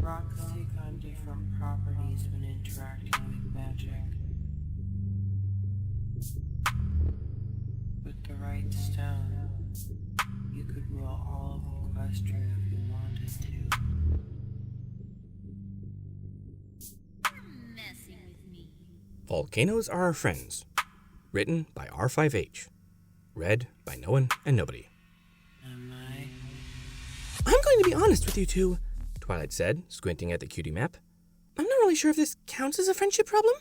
Rocks take on different properties when interacting with magic. With the right stone, you could rule all of Equestria if you wanted to. Messing with me. Volcanoes Are Our Friends. Written by R5H. Read by no one and nobody. Am I? I'm going to be honest with you two, Twilight said, squinting at the cutie map. I'm not really sure if this counts as a friendship problem.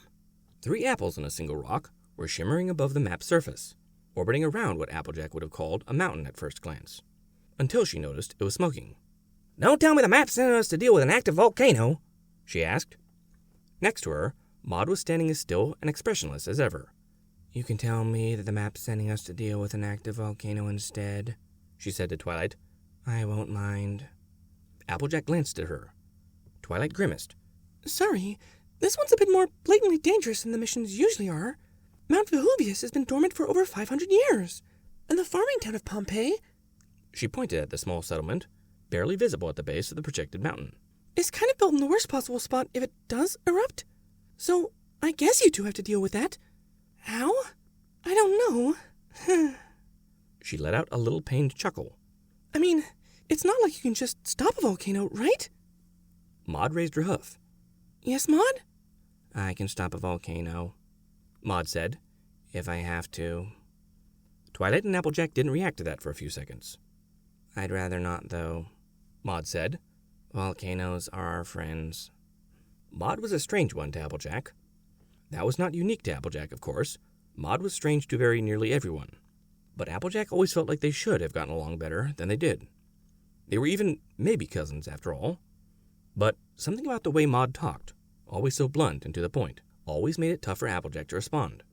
3 apples on a single rock were shimmering above the map's surface, orbiting around what Applejack would have called a mountain at first glance, until she noticed it was smoking. Don't tell me the map's sending us to deal with an active volcano, she asked. Next to her, Maud was standing as still and expressionless as ever. You can tell me that the map's sending us to deal with an active volcano instead, she said to Twilight. I won't mind. Applejack glanced at her. Twilight grimaced. Sorry, this one's a bit more blatantly dangerous than the missions usually are. Mount Vehuvius has been dormant for over 500 years, and the farming town of Pommepei, she pointed at the small settlement, barely visible at the base of the projected mountain, is kind of built in the worst possible spot if it does erupt. So I guess you two have to deal with that. How? I don't know. She let out a little pained chuckle. I mean, it's not like you can just stop a volcano, right? Maud raised her hoof. Yes, Maud? I can stop a volcano, Maud said, if I have to. Twilight and Applejack didn't react to that for a few seconds. I'd rather not, though, Maud said. Volcanoes are our friends. Maud was a strange one to Applejack. That was not unique to Applejack, of course. Maud was strange to very nearly everyone. But Applejack always felt like they should have gotten along better than they did. They were even maybe cousins, after all. But something about the way Maud talked, always so blunt and to the point, always made it tough for Applejack to respond.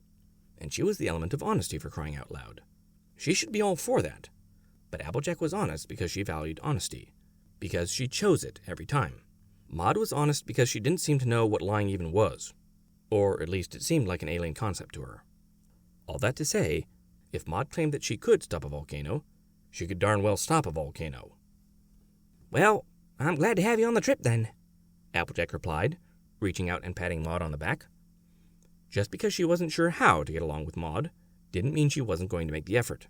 And she was the element of honesty, for crying out loud. She should be all for that. But Applejack was honest because she valued honesty, because she chose it every time. Maud was honest because she didn't seem to know what lying even was, or at least it seemed like an alien concept to her. All that to say, if Maud claimed that she could stop a volcano, she could darn well stop a volcano. Well, I'm glad to have you on the trip then, Applejack replied, reaching out and patting Maud on the back. Just because she wasn't sure how to get along with Maud didn't mean she wasn't going to make the effort.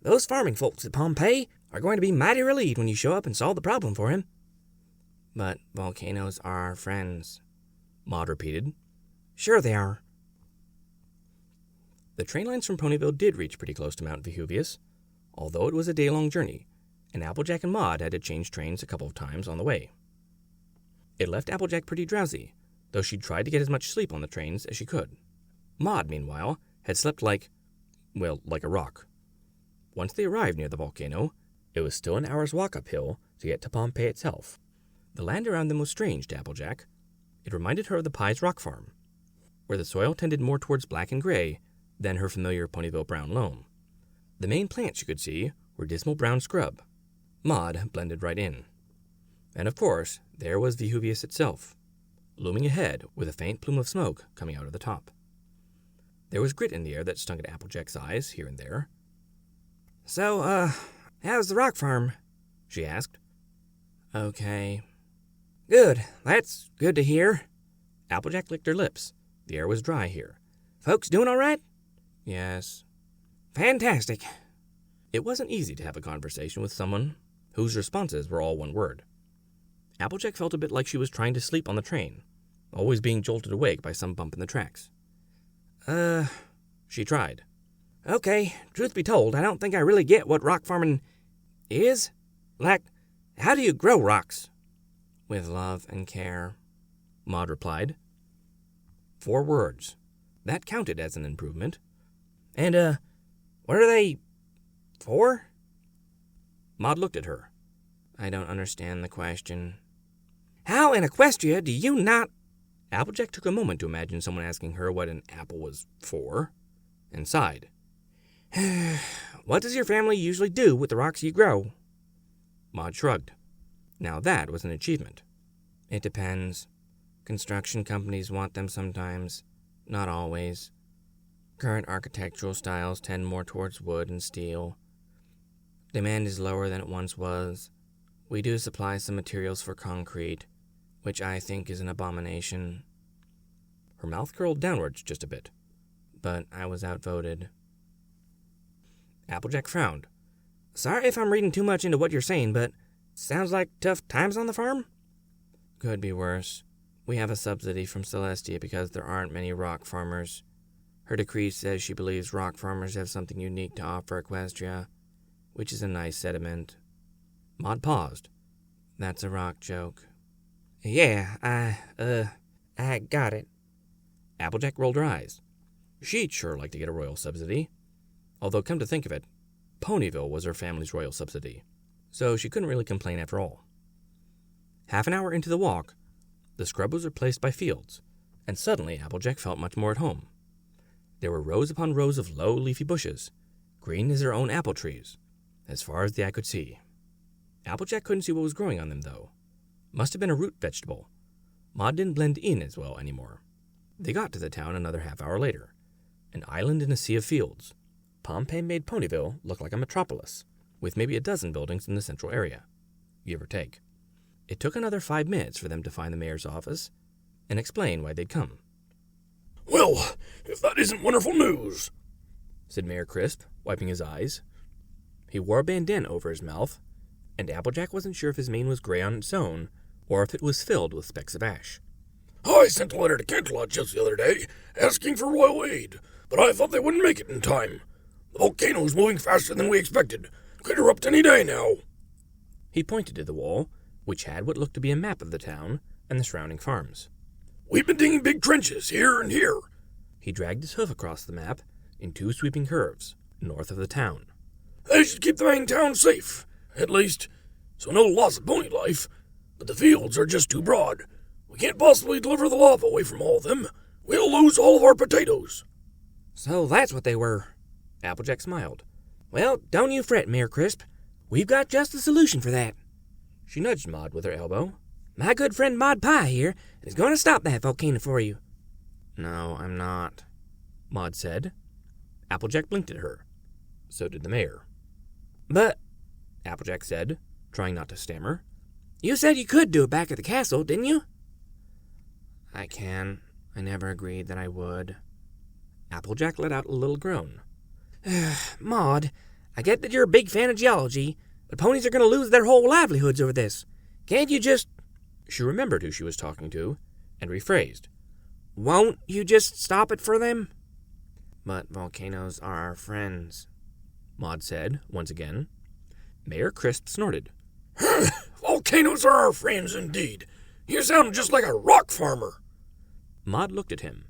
Those farming folks at Pommepei are going to be mighty relieved when you show up and solve the problem for him. But volcanoes are our friends, Maud repeated. Sure they are. The train lines from Ponyville did reach pretty close to Mount Vehuvius, although it was a day-long journey, and Applejack and Maud had to change trains a couple of times on the way. It left Applejack pretty drowsy, though she tried to get as much sleep on the trains as she could. Maud, meanwhile, had slept like a rock. Once they arrived near the volcano, it was still an hour's walk uphill to get to Pommepei itself. The land around them was strange to Applejack. It reminded her of the Pies rock farm, where the soil tended more towards black and gray than her familiar Ponyville brown loam. The main plants you could see were dismal brown scrub. Maud blended right in. And of course, there was Vehuvius itself, looming ahead with a faint plume of smoke coming out of the top. There was grit in the air that stung at Applejack's eyes here and there. So, how's the rock farm? She asked. Okay. Good. That's good to hear. Applejack licked her lips. The air was dry here. Folks doing all right? Yes. Fantastic. It wasn't easy to have a conversation with someone whose responses were all one word. Applejack felt a bit like she was trying to sleep on the train, always being jolted awake by some bump in the tracks. She tried. Okay, truth be told, I don't think I really get what rock farming is. Like, how do you grow rocks? With love and care, Maud replied. 4 words. That counted as an improvement. And, what are they for? Maud looked at her. I don't understand the question. How in Equestria do you not... Applejack took a moment to imagine someone asking her what an apple was for, and sighed. What does your family usually do with the rocks you grow? Maud shrugged. Now that was an achievement. It depends. Construction companies want them sometimes, not always. Current architectural styles tend more towards wood and steel. Demand is lower than it once was. We do supply some materials for concrete. which I think is an abomination. Her mouth curled downwards just a bit. But I was outvoted. Applejack frowned. Sorry if I'm reading too much into what you're saying, but sounds like tough times on the farm? Could be worse. We have a subsidy from Celestia because there aren't many rock farmers. Her decree says she believes rock farmers have something unique to offer Equestria, which is a nice sentiment. Maud paused. That's a rock joke. Yeah, I got it. Applejack rolled her eyes. She'd sure like to get a royal subsidy. Although, come to think of it, Ponyville was her family's royal subsidy, so she couldn't really complain after all. Half an hour into the walk, the scrub was replaced by fields, and suddenly Applejack felt much more at home. There were rows upon rows of low, leafy bushes, green as their own apple trees, as far as the eye could see. Applejack couldn't see what was growing on them, though. Must have been a root vegetable. Maud didn't blend in as well anymore. They got to the town another half hour later, an island in a sea of fields. Pommepei made Ponyville look like a metropolis, with maybe a dozen buildings in the central area, give or take. It took another 5 minutes for them to find the mayor's office and explain why they'd come. Well, if that isn't wonderful news, said Mayor Crisp, wiping his eyes. He wore a bandana over his mouth, and Applejack wasn't sure if his mane was gray on its own or if it was filled with specks of ash. I sent a letter to Canterlot just the other day, asking for royal aid, but I thought they wouldn't make it in time. The volcano is moving faster than we expected. Could erupt any day now. He pointed to the wall, which had what looked to be a map of the town and the surrounding farms. We've been digging big trenches here and here. He dragged his hoof across the map in 2 sweeping curves, north of the town. They should keep the main town safe, at least, so no loss of pony life. But the fields are just too broad. We can't possibly deliver the lava away from all of them. We'll lose all of our potatoes. So that's what they were. Applejack smiled. Well, don't you fret, Mayor Crisp. We've got just the solution for that. She nudged Maud with her elbow. My good friend Maud Pie here is going to stop that volcano for you. No, I'm not, Maud said. Applejack blinked at her. So did the mayor. But, Applejack said, trying not to stammer, you said you could do it back at the castle, didn't you? I can. I never agreed that I would. Applejack let out a little groan. Maud, I get that you're a big fan of geology, but ponies are going to lose their whole livelihoods over this. Can't you just... She remembered who she was talking to, and rephrased. Won't you just stop it for them? But volcanoes are our friends, Maud said, once again. Mayor Crisp snorted. Volcanoes are our friends indeed. You sound just like a rock farmer. Maud looked at him.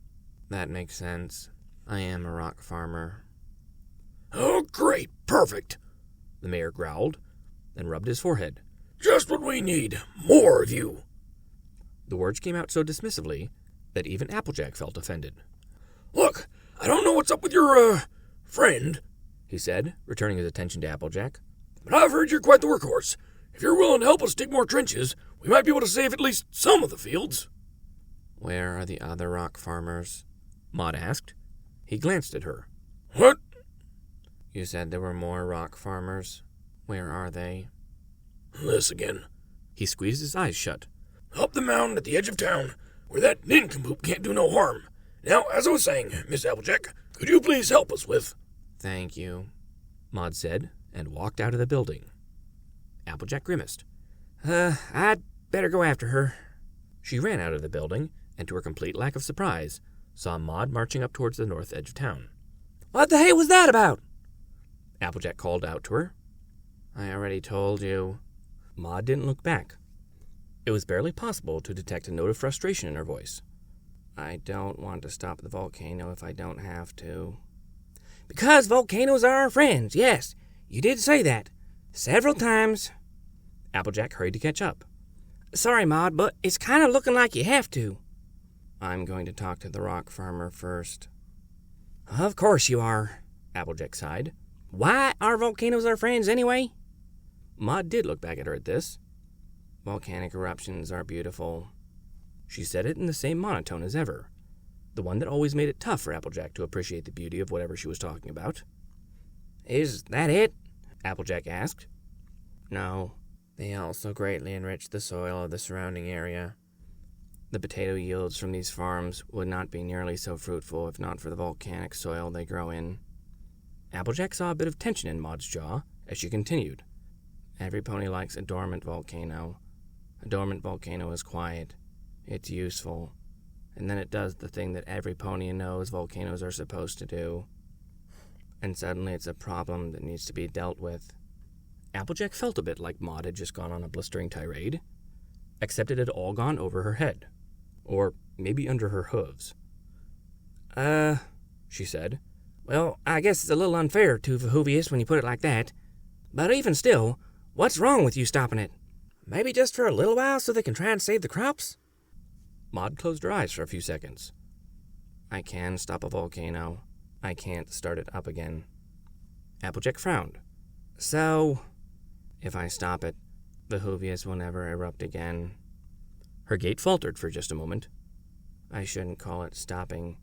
That makes sense. I am a rock farmer. Oh, great. Perfect. The mayor growled, then rubbed his forehead. Just what we need. More of you. The words came out so dismissively that even Applejack felt offended. Look, I don't know what's up with your, friend, he said, returning his attention to Applejack. But I've heard you're quite the workhorse. If you're willing to help us dig more trenches, we might be able to save at least some of the fields. Where are the other rock farmers? Maud asked. He glanced at her. What? You said there were more rock farmers. Where are they? This again. He squeezed his eyes shut. Up the mountain at the edge of town, where that nincompoop can't do no harm. Now, as I was saying, Miss Applejack, could you please help us with... Thank you, Maud said, and walked out of the building. Applejack grimaced. I'd better go after her. She ran out of the building, and to her complete lack of surprise, saw Maud marching up towards the north edge of town. What the hell was that about? Applejack called out to her. I already told you. Maud didn't look back. It was barely possible to detect a note of frustration in her voice. I don't want to stop the volcano if I don't have to. Because volcanoes are our friends, yes. You did say that. Several times. Applejack hurried to catch up. Sorry, Maud, but it's kind of looking like you have to. I'm going to talk to the rock farmer first. Of course you are, Applejack sighed. Why are volcanoes our friends anyway? Maud did look back at her at this. Volcanic eruptions are beautiful. She said it in the same monotone as ever, the one that always made it tough for Applejack to appreciate the beauty of whatever she was talking about. Is that it? Applejack asked. No, they also greatly enrich the soil of the surrounding area. The potato yields from these farms would not be nearly so fruitful if not for the volcanic soil they grow in. Applejack saw a bit of tension in Maud's jaw as she continued. Every pony likes a dormant volcano. A dormant volcano is quiet. It's useful. And then it does the thing that every pony knows volcanoes are supposed to do. And suddenly it's a problem that needs to be dealt with. Applejack felt a bit like Maud had just gone on a blistering tirade, except it had all gone over her head. Or maybe under her hooves. She said. Well, I guess it's a little unfair to Vehuvius when you put it like that. But even still, what's wrong with you stopping it? Maybe just for a little while so they can try and save the crops? Maud closed her eyes for a few seconds. I can stop a volcano. I can't start it up again. Applejack frowned. So, if I stop it, Vehuvius will never erupt again. Her gait faltered for just a moment. I shouldn't call it stopping.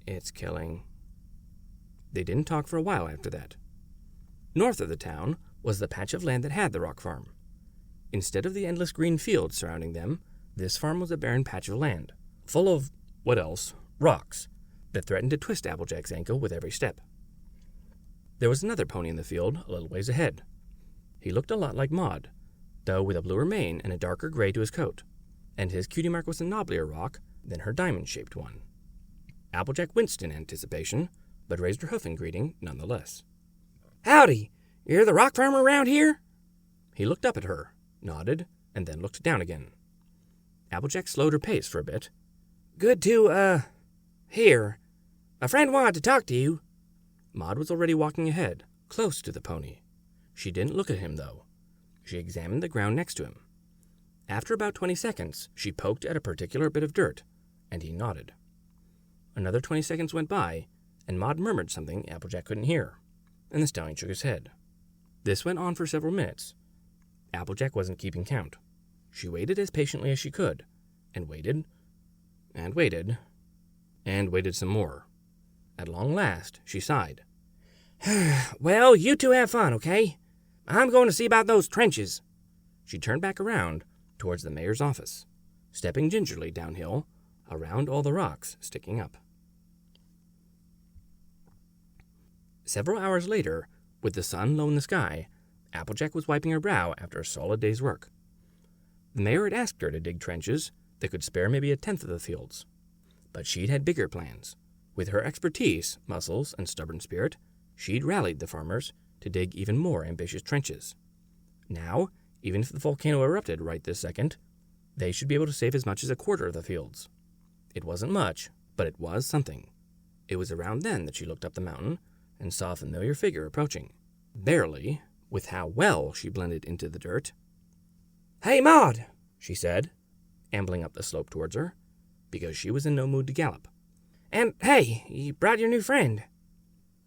It's killing. They didn't talk for a while after that. North of the town was the patch of land that had the rock farm. Instead of the endless green fields surrounding them, this farm was a barren patch of land, full of, what else, rocks, that threatened to twist Applejack's ankle with every step. There was another pony in the field a little ways ahead. He looked a lot like Maud, though with a bluer mane and a darker gray to his coat, and his cutie mark was a knobblier rock than her diamond-shaped one. Applejack winced in anticipation, but raised her hoof in greeting nonetheless. Howdy! You're the rock farmer around here? He looked up at her, nodded, and then looked down again. Applejack slowed her pace for a bit. Good to, hear. A friend wanted to talk to you. Maud was already walking ahead, close to the pony. She didn't look at him, though. She examined the ground next to him. After about 20 seconds, she poked at a particular bit of dirt, and he nodded. Another 20 seconds went by, and Maud murmured something Applejack couldn't hear, and the stallion shook his head. This went on for several minutes. Applejack wasn't keeping count. She waited as patiently as she could, and waited, and waited, and waited some more. At long last, she sighed. Well, you two have fun, okay? I'm going to see about those trenches. She turned back around towards the mayor's office, stepping gingerly downhill around all the rocks sticking up. Several hours later, with the sun low in the sky, Applejack was wiping her brow after a solid day's work. The mayor had asked her to dig trenches that could spare maybe a tenth of the fields, but she'd had bigger plans. With her expertise, muscles, and stubborn spirit, she'd rallied the farmers to dig even more ambitious trenches. Now, even if the volcano erupted right this second, they should be able to save as much as a quarter of the fields. It wasn't much, but it was something. It was around then that she looked up the mountain and saw a familiar figure approaching. Barely, with how well she blended into the dirt. Hey, Maud, she said, ambling up the slope towards her, because she was in no mood to gallop. And hey, you brought your new friend.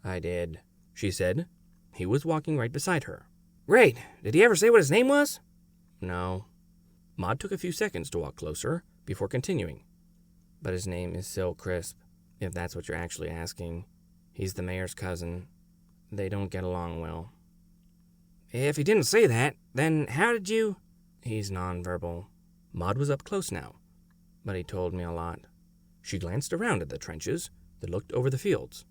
I did, she said. He was walking right beside her. Great. Did he ever say what his name was? No. Maud took a few seconds to walk closer before continuing. But his name is Sil Crisp, if that's what you're actually asking. He's the mayor's cousin. They don't get along well. If he didn't say that, then how did you... He's nonverbal. Maud was up close now. But he told me a lot. She glanced around at the trenches that looked over the fields.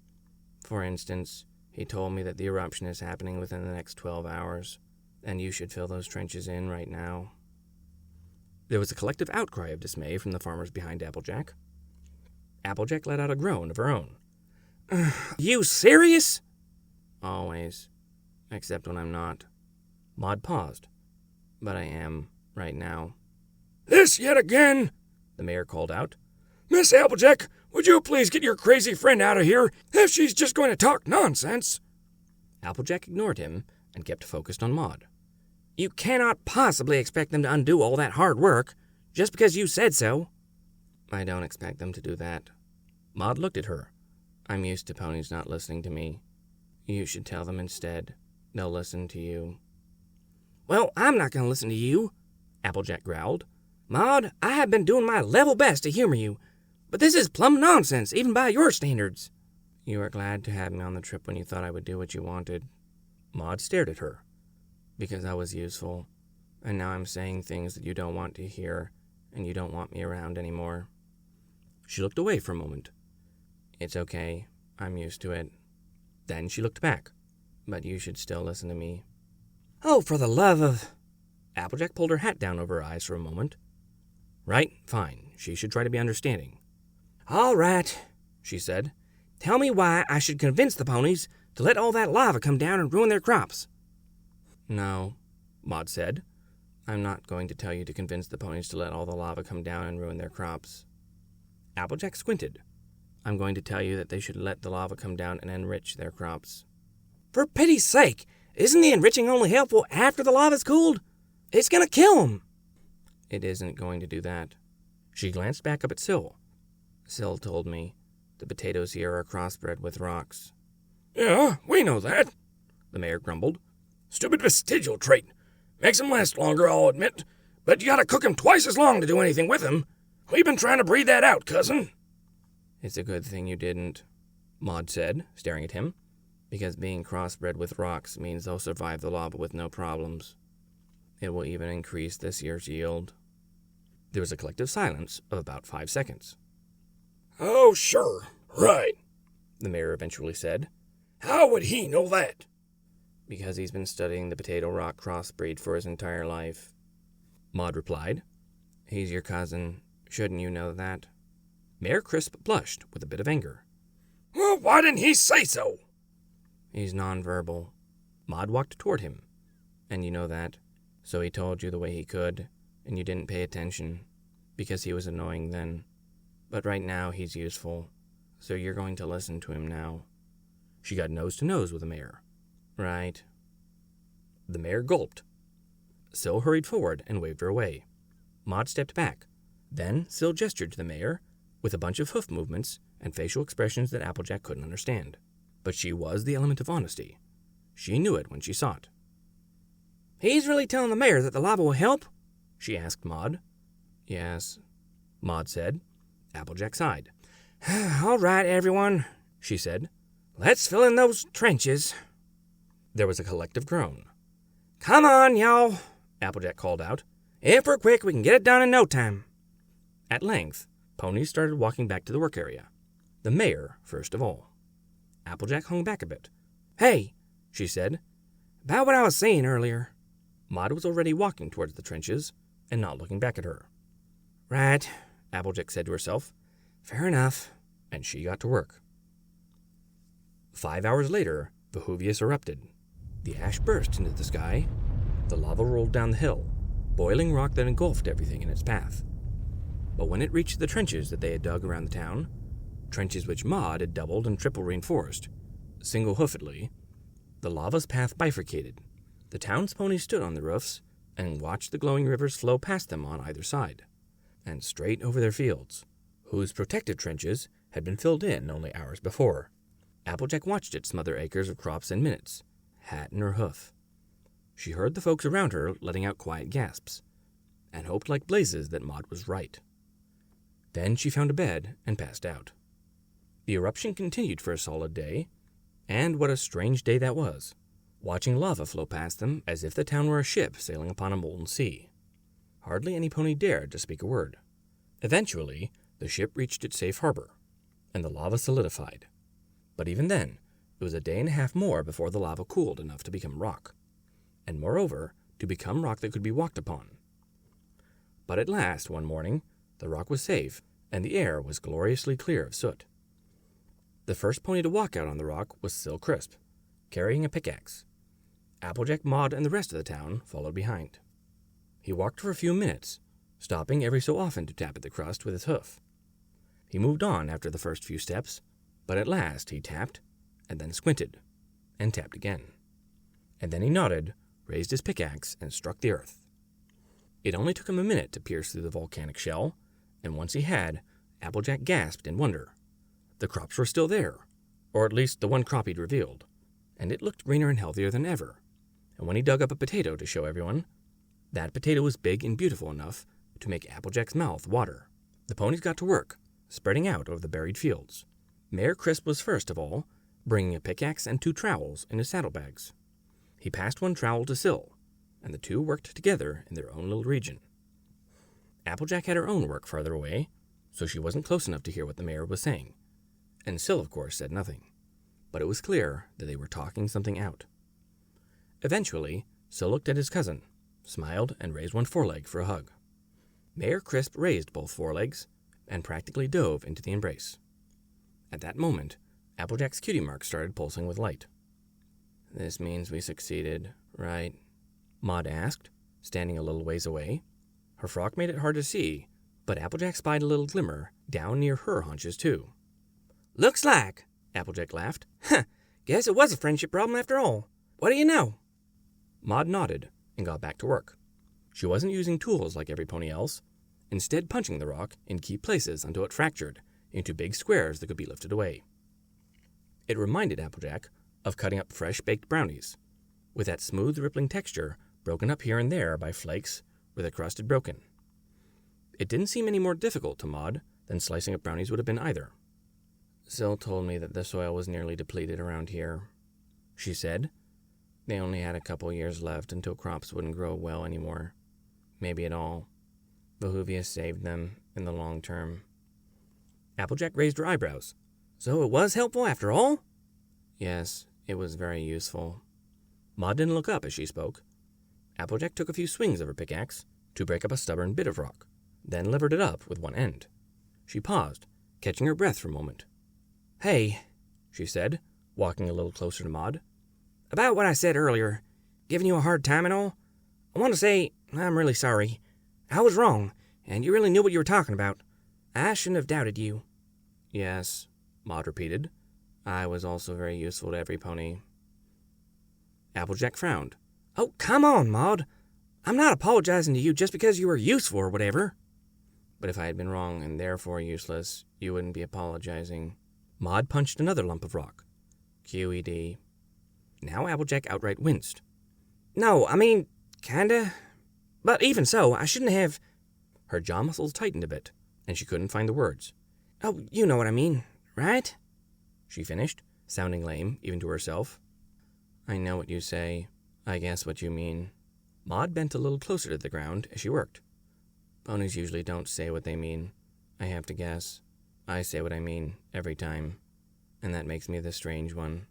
For instance, he told me that the eruption is happening within the next 12 hours, and you should fill those trenches in right now. There was a collective outcry of dismay from the farmers behind Applejack. Applejack let out a groan of her own. You serious? Always. Except when I'm not. Maud paused. But I am, right now. This yet again? The mayor called out. Miss Applejack, would you please get your crazy friend out of here if she's just going to talk nonsense? Applejack ignored him and kept focused on Maud. You cannot possibly expect them to undo all that hard work, just because you said so. I don't expect them to do that. Maud looked at her. I'm used to ponies not listening to me. You should tell them instead. They'll listen to you. Well, I'm not going to listen to you, Applejack growled. Maud, I have been doing my level best to humor you, but this is plumb nonsense, even by your standards. You were glad to have me on the trip when you thought I would do what you wanted. Maud stared at her. Because I was useful, and now I'm saying things that you don't want to hear, and you don't want me around anymore. She looked away for a moment. It's okay. I'm used to it. Then she looked back. But you should still listen to me. Oh, for the love of... Applejack pulled her hat down over her eyes for a moment. Right, fine. She should try to be understanding. All right, she said. Tell me why I should convince the ponies to let all that lava come down and ruin their crops. No, Maud said. I'm not going to tell you to convince the ponies to let all the lava come down and ruin their crops. Applejack squinted. I'm going to tell you that they should let the lava come down and enrich their crops. For pity's sake, isn't the enriching only helpful after the lava's cooled? It's going to kill 'em. It isn't going to do that. She glanced back up at Syl. Syl told me the potatoes here are crossbred with rocks. Yeah, we know that, The mayor grumbled. Stupid vestigial trait. Makes 'em last longer, I'll admit, but you gotta cook 'em twice as long to do anything with 'em. We've been trying to breed that out, cousin. It's a good thing you didn't, Maud said, staring at him, because being crossbred with rocks means they'll survive the lava with no problems. It will even increase this year's yield. There was a collective silence of about 5 seconds. Oh, sure, right, The mayor eventually said, how would he know that? because he's been studying the potato rock crossbreed for his entire life. Maud replied, He's your cousin. Shouldn't you know that? Mayor Crisp blushed with a bit of anger. Well, why didn't he say so? He's nonverbal. Maud walked toward him. And you know that. So he told you the way he could, and you didn't pay attention, because he was annoying then. But right now he's useful, so you're going to listen to him now. She got nose to nose with the mayor. Right. The mayor gulped. Syl hurried forward and waved her away. Maud stepped back. Then Syl gestured to the mayor with a bunch of hoof movements and facial expressions that Applejack couldn't understand. But she was the element of honesty. She knew it when she saw it. He's really telling the mayor that the lava will help? She asked Maud. Yes, Maud said. Applejack sighed. All right, everyone, she said. Let's fill in those trenches. There was a collective groan. Come on, y'all, Applejack called out. If we're quick, we can get it done in no time. At length, ponies started walking back to the work area. The mayor, first of all. Applejack hung back a bit. Hey, She said. about what I was saying earlier. Maud was already walking towards the trenches and not looking back at her. Right, Applejack said to herself, fair enough. and she got to work. 5 hours later, Vehuvius erupted. The ash burst into the sky. The lava rolled down the hill, boiling rock that engulfed everything in its path. But when it reached the trenches that they had dug around the town, trenches which Maud had doubled and triple reinforced, single-hoofedly, the lava's path bifurcated. The town's ponies stood on the roofs and watched the glowing rivers flow past them on either side, and straight over their fields, whose protected trenches had been filled in only hours before. Applejack watched it smother acres of crops in minutes, hat in her hoof. She heard the folks around her letting out quiet gasps, and hoped like blazes that Maud was right. Then she found a bed and passed out. The eruption continued for a solid day, and what a strange day that was, watching lava flow past them as if the town were a ship sailing upon a molten sea. Hardly any pony dared to speak a word. Eventually, the ship reached its safe harbor, and the lava solidified. But even then, it was a day and a half more before the lava cooled enough to become rock, and moreover, to become rock that could be walked upon. But at last, one morning, the rock was safe, and the air was gloriously clear of soot. The first pony to walk out on the rock was Syl Crisp, carrying a pickaxe. Applejack, Maud, and the rest of the town followed behind. He walked for a few minutes, stopping every so often to tap at the crust with his hoof. He moved on after the first few steps, but at last he tapped, and then squinted, and tapped again. And then he nodded, raised his pickaxe, and struck the earth. It only took him a minute to pierce through the volcanic shell, and once he had, Applejack gasped in wonder. The crops were still there, or at least the one crop he'd revealed, and it looked greener and healthier than ever. And when he dug up a potato to show everyone, that potato was big and beautiful enough to make Applejack's mouth water. The ponies got to work, spreading out over the buried fields. Mayor Crisp was first of all, bringing a pickaxe and 2 trowels in his saddlebags. He passed one trowel to Syl, and the two worked together in their own little region. Applejack had her own work farther away, so she wasn't close enough to hear what the mayor was saying. And Syl, of course, said nothing. But it was clear that they were talking something out. Eventually, Syl looked at his cousin, smiled, and raised one foreleg for a hug. Mayor Crisp raised both forelegs and practically dove into the embrace. At that moment, Applejack's cutie mark started pulsing with light. "This means we succeeded, right?" Maud asked, standing a little ways away. Her frock made it hard to see, but Applejack spied a little glimmer down near her haunches, too. "Looks like," Applejack laughed. "Huh, guess it was a friendship problem after all. What do you know?" Maud nodded and got back to work. She wasn't using tools like every pony else, instead punching the rock in key places until it fractured into big squares that could be lifted away. It reminded Applejack of cutting up fresh baked brownies, with that smooth rippling texture broken up here and there by flakes where the crust had broken. It didn't seem any more difficult to Maud than slicing up brownies would have been either. "Syl told me that the soil was nearly depleted around here," she said. "They only had a couple years left until crops wouldn't grow well anymore. Maybe at all. Vehuvius saved them in the long term." Applejack raised her eyebrows. "So it was helpful after all?" "Yes, it was very useful." Maud didn't look up as she spoke. Applejack took a few swings of her pickaxe to break up a stubborn bit of rock, then levered it up with one end. She paused, catching her breath for a moment. "Hey," she said, walking a little closer to Maud. "About what I said earlier, giving you a hard time and all, I want to say I'm really sorry. I was wrong, and you really knew what you were talking about. I shouldn't have doubted you." "Yes," Maud repeated. "I was also very useful to every pony." Applejack frowned. "Oh, come on, Maud. I'm not apologizing to you just because you were useful or whatever." "But if I had been wrong and therefore useless, you wouldn't be apologizing." Maud punched another lump of rock. QED. Now Applejack outright winced. "No, I mean, kinda. But even so, I shouldn't have—" Her jaw muscles tightened a bit, and she couldn't find the words. "Oh, you know what I mean, right?" she finished, sounding lame, even to herself. "I know what you say. I guess what you mean." Maud bent a little closer to the ground as she worked. "Ponies usually don't say what they mean. I have to guess. I say what I mean every time, and that makes me the strange one."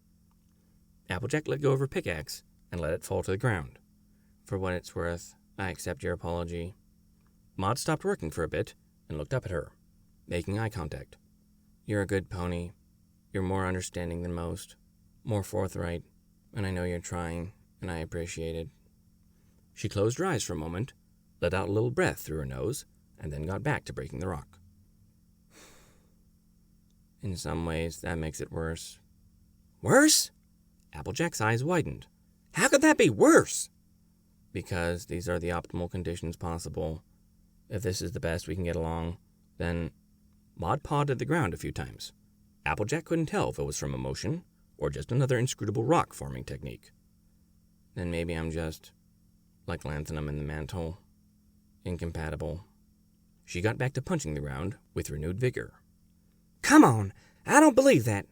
Applejack let go of her pickaxe and let it fall to the ground. "For what it's worth, I accept your apology." Maud stopped working for a bit and looked up at her, making eye contact. "You're a good pony. You're more understanding than most, more forthright, and I know you're trying, and I appreciate it." She closed her eyes for a moment, let out a little breath through her nose, and then got back to breaking the rock. "In some ways, that makes it worse." "Worse?" Applejack's eyes widened. "How could that be worse?" "Because these are the optimal conditions possible. If this is the best we can get along, then—" Maud pawed at the ground a few times. Applejack couldn't tell if it was from emotion or just another inscrutable rock-forming technique. "Then maybe I'm just like lanthanum in the mantle. Incompatible." She got back to punching the ground with renewed vigor. "Come on, I don't believe that."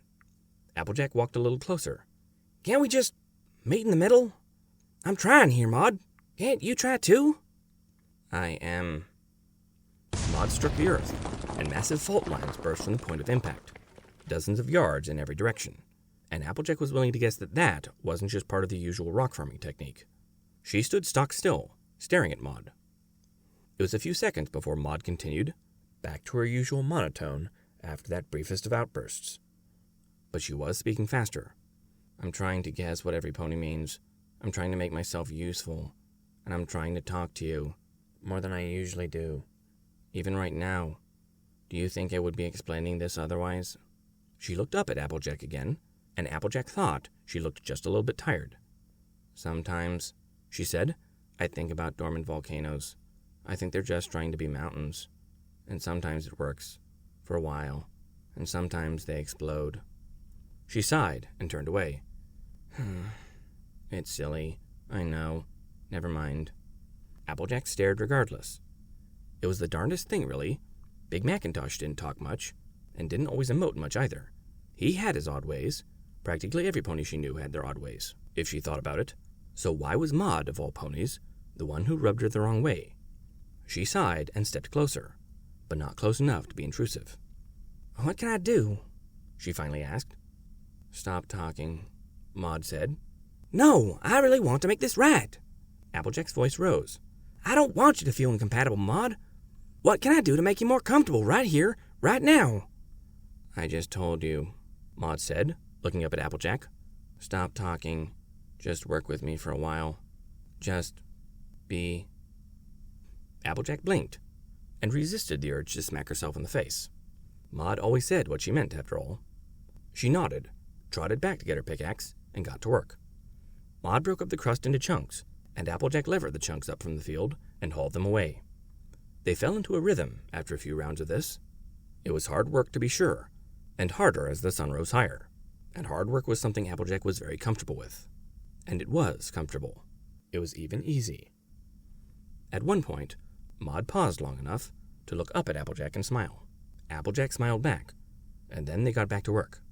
Applejack walked a little closer. "Can't we just meet in the middle? I'm trying here, Maud. Can't you try too?" "I am." Maud struck the earth, and massive fault lines burst from the point of impact, dozens of yards in every direction, and Applejack was willing to guess that that wasn't just part of the usual rock-farming technique. She stood stock still, staring at Maud. It was a few seconds before Maud continued, back to her usual monotone after that briefest of outbursts. But she was speaking faster. "I'm trying to guess what every pony means. I'm trying to make myself useful, and I'm trying to talk to you, more than I usually do. Even right now. Do you think I would be explaining this otherwise?" She looked up at Applejack again, and Applejack thought she looked just a little bit tired. "Sometimes," she said, "I think about dormant volcanoes. I think they're just trying to be mountains. And sometimes it works, for a while, and sometimes they explode." She sighed and turned away. "It's silly, I know. Never mind." Applejack stared regardless. It was the darndest thing, really. Big Macintosh didn't talk much, and didn't always emote much either. He had his odd ways. Practically every pony she knew had their odd ways, if she thought about it. So why was Maud, of all ponies, the one who rubbed her the wrong way? She sighed and stepped closer, but not close enough to be intrusive. What can I do? She finally asked. Stop talking, Maud said. No, I really want to make this right. Applejack's voice rose. I don't want you to feel incompatible, Maud. What can I do to make you more comfortable right here, right now? I just told you, Maud said, looking up at Applejack. Stop talking. Just work with me for a while. Just be... Applejack blinked and resisted the urge to smack herself in the face. Maud always said what she meant, after all. She nodded, trotted back to get her pickaxe, and got to work. Maud broke up the crust into chunks, and Applejack levered the chunks up from the field and hauled them away. They fell into a rhythm after a few rounds of this. It was hard work, to be sure, and harder as the sun rose higher. And hard work was something Applejack was very comfortable with. And it was comfortable. It was even easy. At one point, Maud paused long enough to look up at Applejack and smile. Applejack smiled back, and then they got back to work,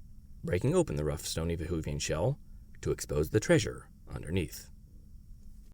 breaking open the rough, stony Vehuvian shell to expose the treasure underneath.